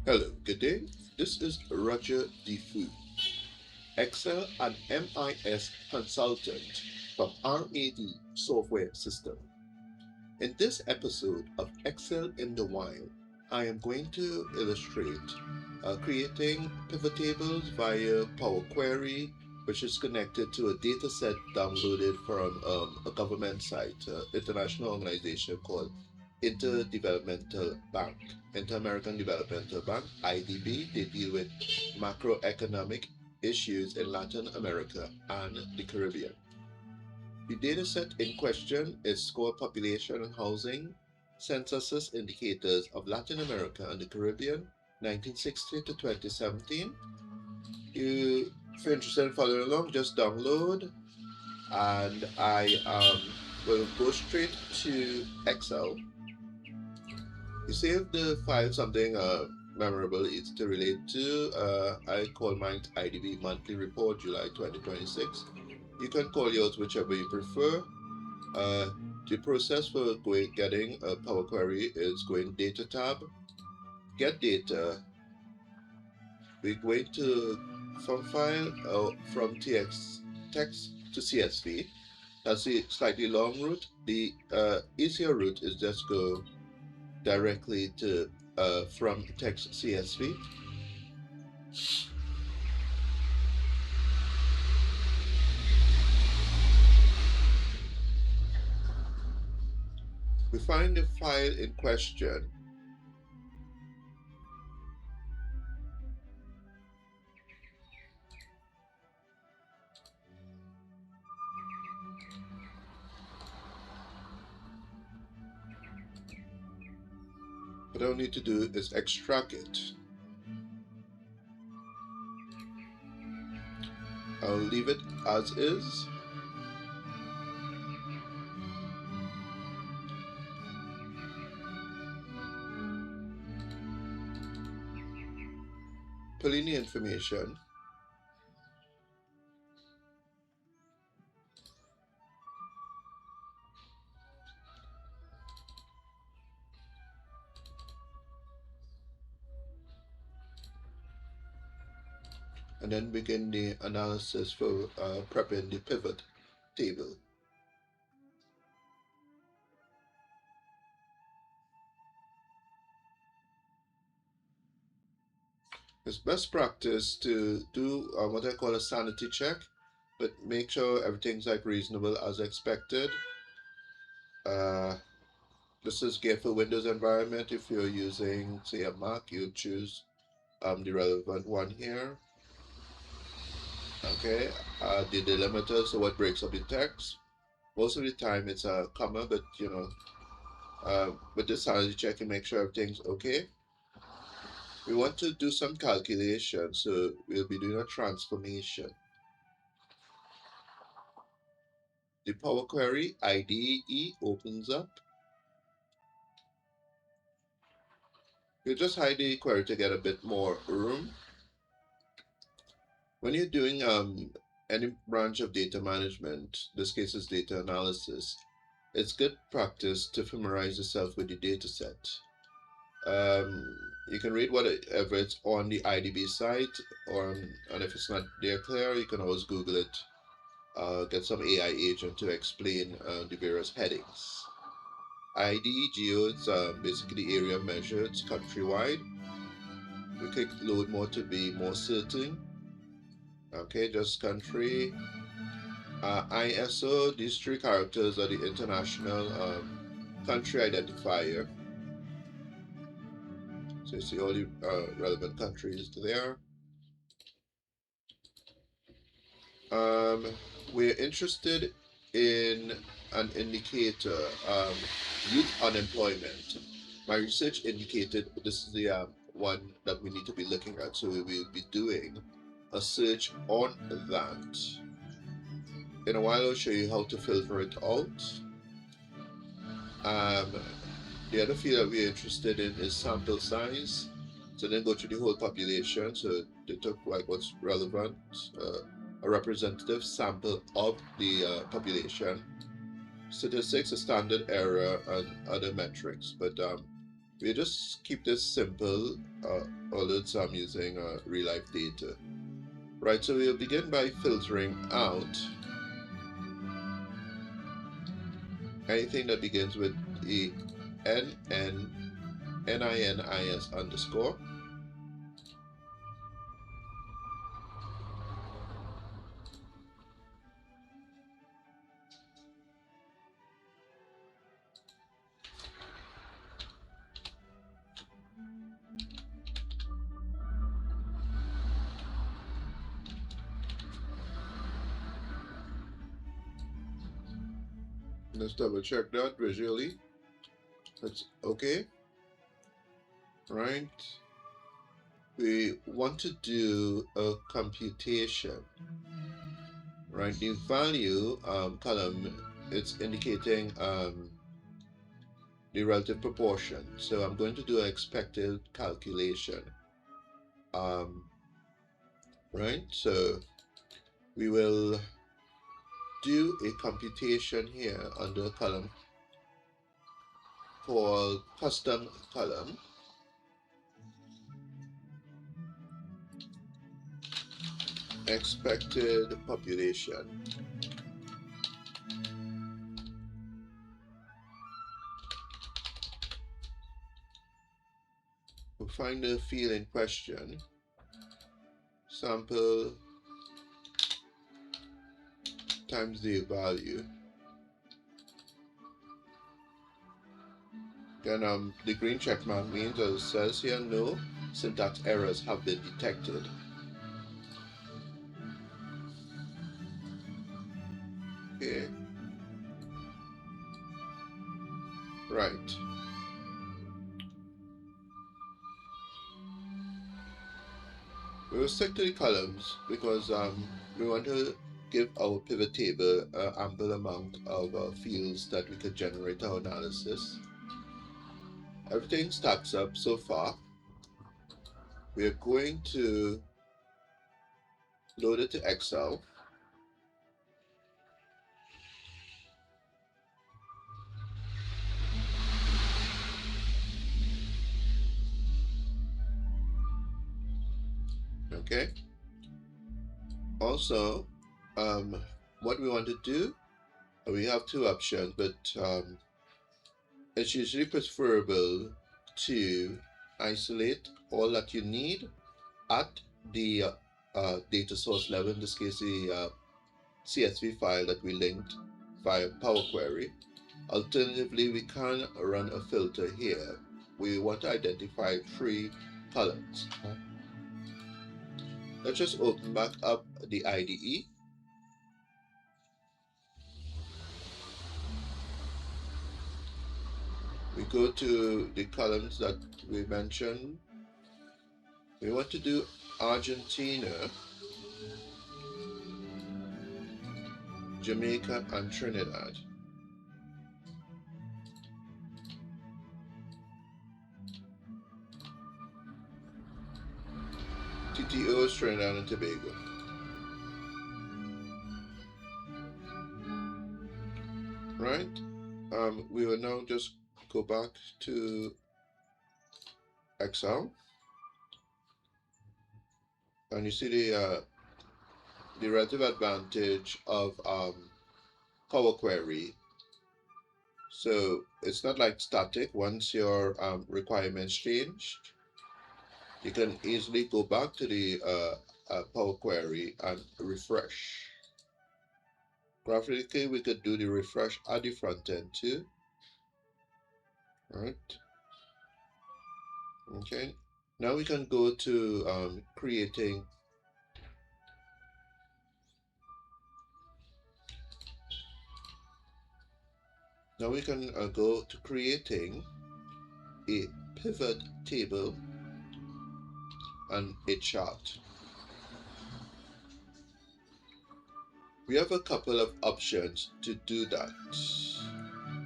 Hello, good day. This is Roger Defu, Excel and MIS consultant from RAD Software System. In this episode of Excel in the Wild, I am going to illustrate creating pivot tables via Power Query, which is connected to a dataset downloaded from a government site, international organization called Interdevelopmental Bank, Inter-American Developmental Bank, IDB. They deal with macroeconomic issues in Latin America and the Caribbean. The dataset in question is Score Population and Housing Census Indicators of Latin America and the Caribbean, 1960 to 2017. If you're interested in following along, just download, and I will go straight to Excel. You save the file something memorable, it's to relate to. I call mine IDB Monthly Report, July 2026. You can call yours whichever you prefer. The process for getting a Power Query is going Data tab, Get Data. We're going to from file from TX text to CSV. That's the slightly long route. The easier route is just go directly to from text CSV. We find the file in question. What I need to do is extract it. I'll leave it as is. Pull in the information. And then begin the analysis for prepping the pivot table. It's best practice to do what I call a sanity check, but make sure everything's like reasonable as expected. Uh, this is geared for Windows environment. If you're using, say, a Mac, you choose the relevant one here. Okay, the delimiter, so what breaks up the text. Most of the time it's a comma, but with this sanity check, you make sure everything's okay. We want to do some calculation, so we'll be doing a transformation. The Power Query IDE opens up. You just hide the query to get a bit more room. When you're doing any branch of data management, this case is data analysis, it's good practice to familiarize yourself with the data set. You can read whatever it's on the IDB site, and if it's not there clear, you can always Google it. Get some AI agent to explain the various headings. ID geo is basically the area measured countrywide. We click load more to be more certain. Okay, just country. ISO, these three characters are the international country identifier. So you see all the relevant countries there. We're interested in an indicator, youth unemployment. My research indicated this is the one that we need to be looking at, so we will be doing a search on that. In a while, I'll show you how to filter it out. The other field that we're interested in is sample size. So then go through the whole population. So they took like what's relevant, a representative sample of the population. Statistics, a standard error, and other metrics. But We just keep this simple, although I'm using real life data. Right, so we'll begin by filtering out anything that begins with a NINIS underscore. Let's double check that visually. That's okay. Right. We want to do a computation. Right. The value column, it's indicating the relative proportion. So I'm going to do an expected calculation. Right. So we will do a computation here under a column called custom column. Expected population. We'll find the field in question. Sample times the value. Then the green check mark means, as it says here, no syntax errors have been detected. Okay. Right. We will stick to the columns because we want to give our pivot table an ample amount of fields that we could generate our analysis. Everything stacks up so far. We are going to load it to Excel. Okay. Also, what we want to do, we have two options, but it's usually preferable to isolate all that you need at the data source level, in this case the CSV file that we linked via Power Query. Alternatively, we can run a filter here. We want to identify 3 columns. Let's just open back up the IDE. We go to the columns that we mentioned. We want to do Argentina, Jamaica, and Trinidad. TTO is Trinidad and Tobago. Right? We will now just go back to Excel, and you see the relative advantage of Power Query. So it's not like static. Once your requirements change, you can easily go back to the Power Query and refresh. Graphically, we could do the refresh at the front end too. Right. Okay. Now we can go to creating. Now we can go to creating a pivot table and a chart. We have a couple of options to do that.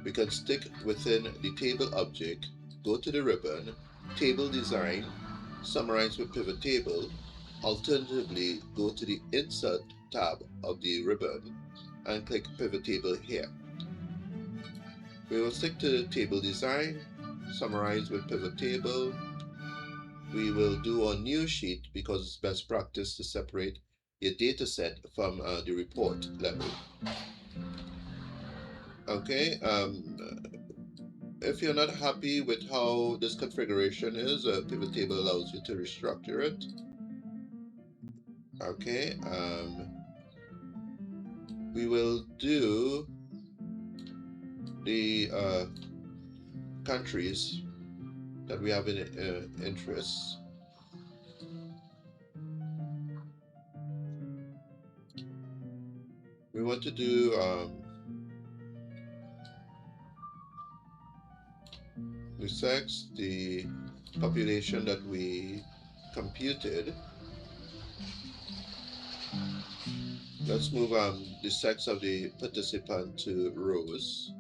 We can stick within the table object, go to the ribbon, table design, summarize with pivot table. Alternatively, go to the insert tab of the ribbon and click pivot table here. We will stick to the table design summarize with pivot table. We will do a new sheet because it's best practice to separate your data set from the report level. Okay, if you're not happy with how this configuration is, a pivot table allows you to restructure it. Okay, we will do the countries that we have in interest. We want to do the sex, the population that we computed. Let's move the sex of the participant to rows.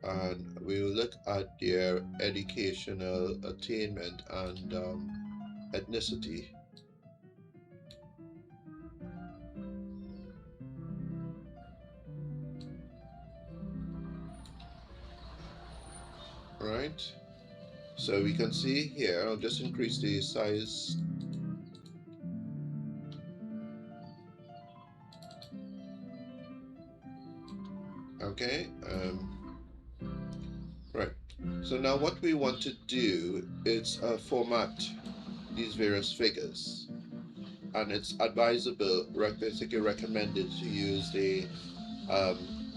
And we will look at their educational attainment and ethnicity. Right? So we can see here, I'll just increase the size. Okay, right. So now what we want to do is format these various figures. And it's advisable, basically recommended to use the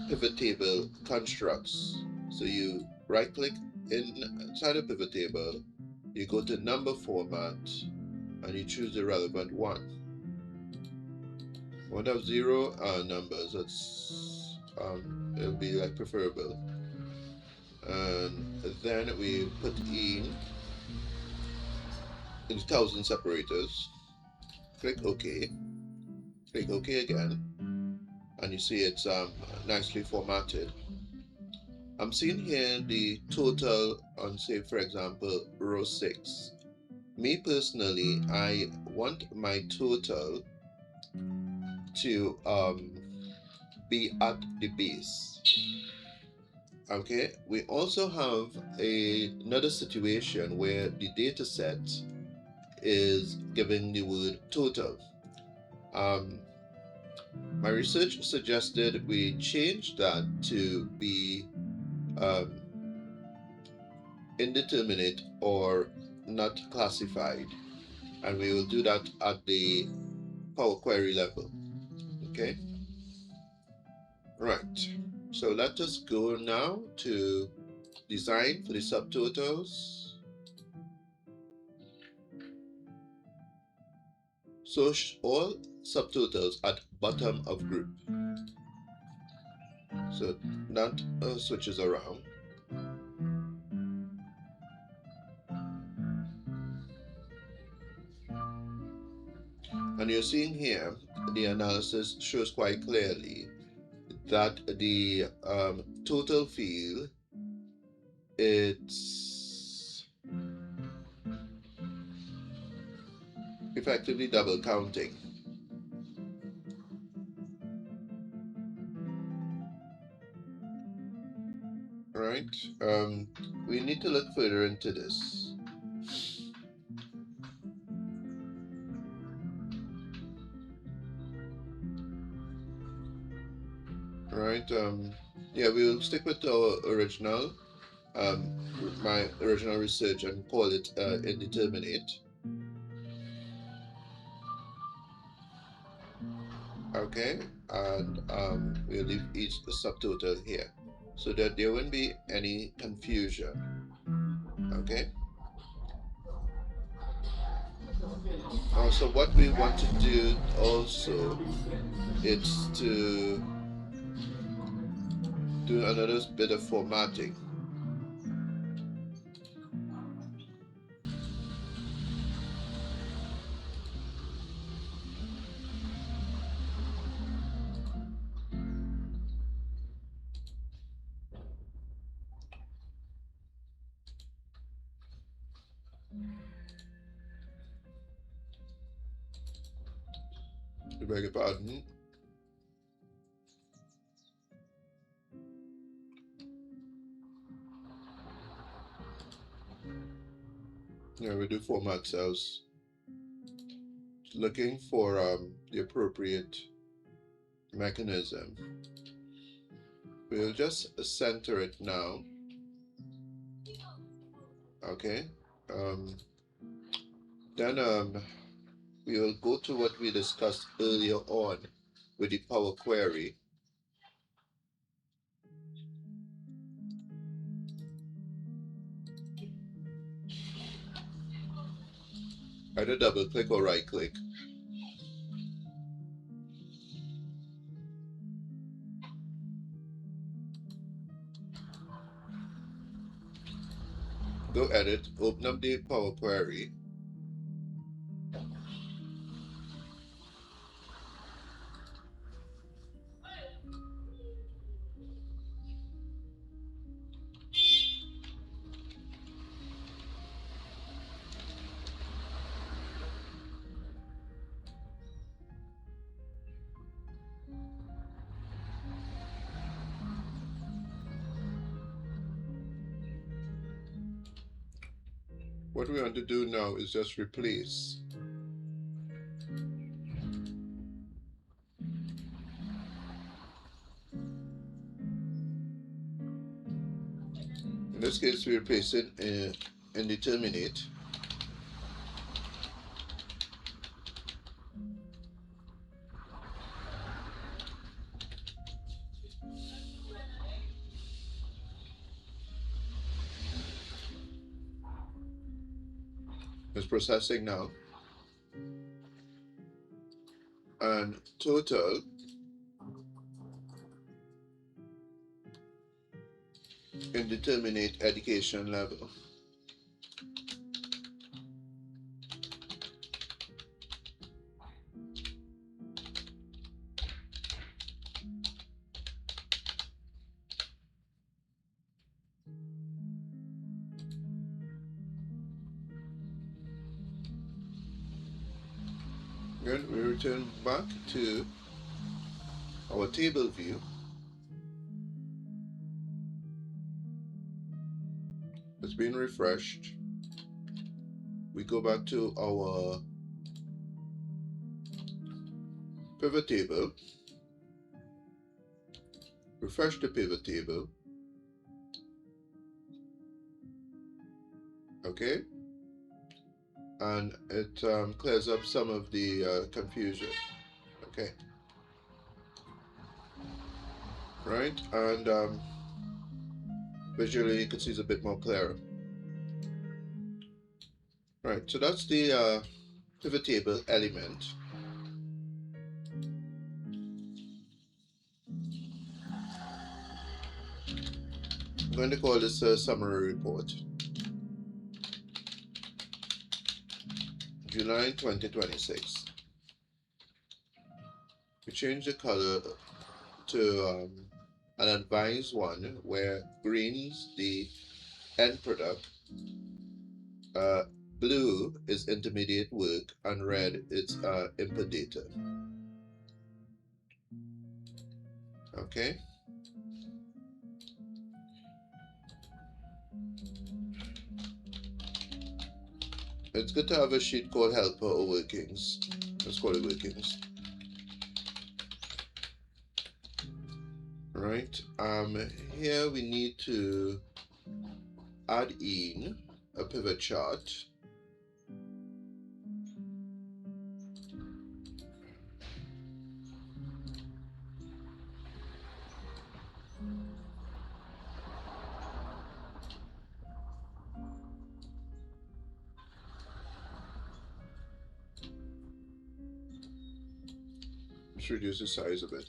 pivot table constructs. So you right click inside a pivot table, you go to number format, and you choose the relevant one. We want to have zero numbers, that's it'll be like preferable. And then we put in 1,000 separators. Click OK. Click OK again, and you see it's nicely formatted. I'm seeing here the total on, say, for example, row 6. Me personally, I want my total to be at the base. Okay, we also have another situation where the data set is giving the word total. My research suggested we change that to be indeterminate or not classified, and we will do that at the Power Query level. Okay, right. So let us go now to design for the subtotals. So all subtotals at bottom of group. So that switches around. And you're seeing here, the analysis shows quite clearly that the total field, it's effectively double counting. Right? We need to look further into this. Right? Yeah, we'll stick with our original, my original research, and call it indeterminate. Okay, and we'll leave each subtotal here so that there won't be any confusion. Okay. So what we want to do also is to do another bit of formatting. I beg your pardon. Yeah, we do format cells, looking for the appropriate mechanism. We'll just center it now. Okay. Um, then we will go to what we discussed earlier on with the Power Query. Either double click or right click. Go edit, open up the Power Query. What we want to do now is just replace. In this case, we replace it in the terminate. It's processing now. And total indeterminate education level. Then we return back to our table view. It's been refreshed. We go back to our pivot table, refresh the pivot table, okay, and it clears up some of the confusion, okay, right, and visually you can see it's a bit more clearer. Right, so that's the pivot table element. I'm going to call this a summary report. July 2026. We change the color to an advised one where green's the end product, blue is intermediate work, and red it's input data. Okay. It's good to have a sheet called helper or workings. Let's call it workings. Right. Here we need to add in a pivot chart. Let's reduce the size of it.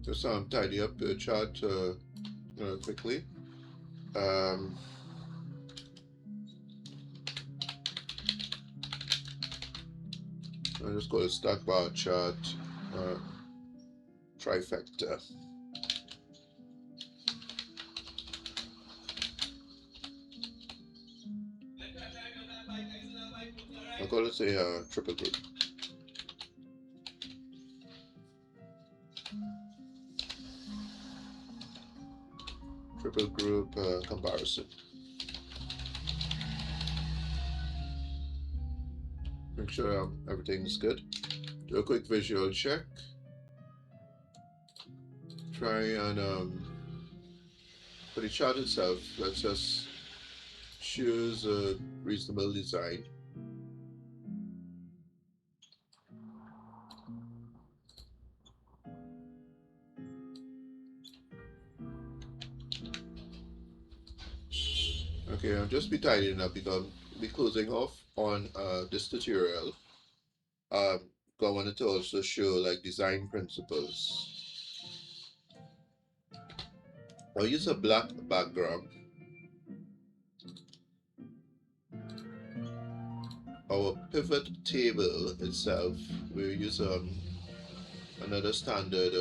Just tidy up the chart quickly. I'll just call it stack bar chart trifecta. I'll call it a triple group. Triple group comparison. Make sure everything's good. Do a quick visual check. Try and for the chart itself, let's just choose a reasonable design. Okay, I'll just be tidying up because I'll be closing off on this tutorial. I wanted to also show like design principles. I'll use a black background. Our pivot table itself, we'll use another standard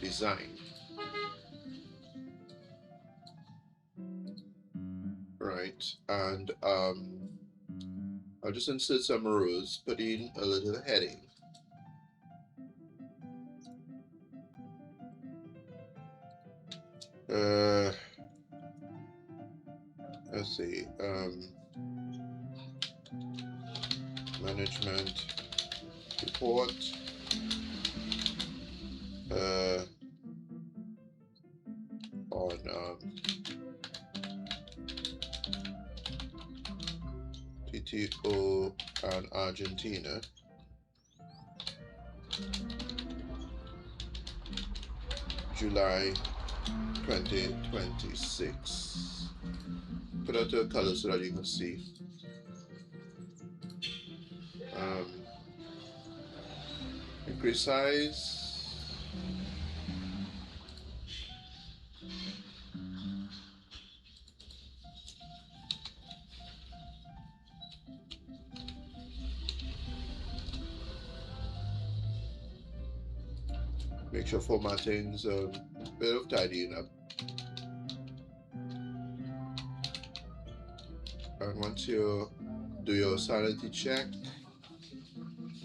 design. Right, and I'll just insert some rows, put in a little heading. Let's see, management report, on TTO and Argentina. July 2026. Put out the color so that you can see. Increase size. Make sure formatting's a bit of tidying up. And once you do your sanity check,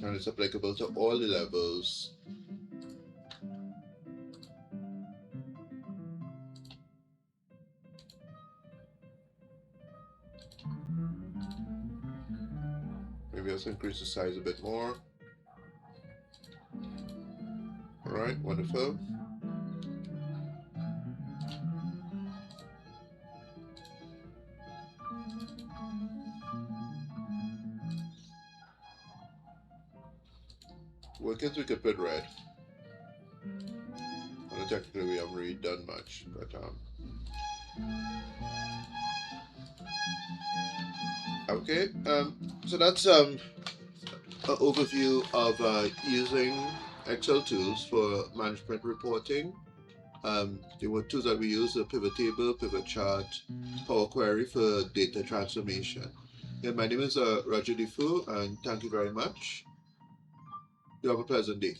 and it's applicable to all the levels, maybe also increase the size a bit more. Alright, wonderful. Working with Wicked Red. And technically we haven't really done much, but okay, so that's an overview of using Excel tools for management reporting. The tools that we use are pivot table, pivot chart, Power Query for data transformation. Yeah, my name is Roger Defoe, and thank you very much. You have a pleasant day.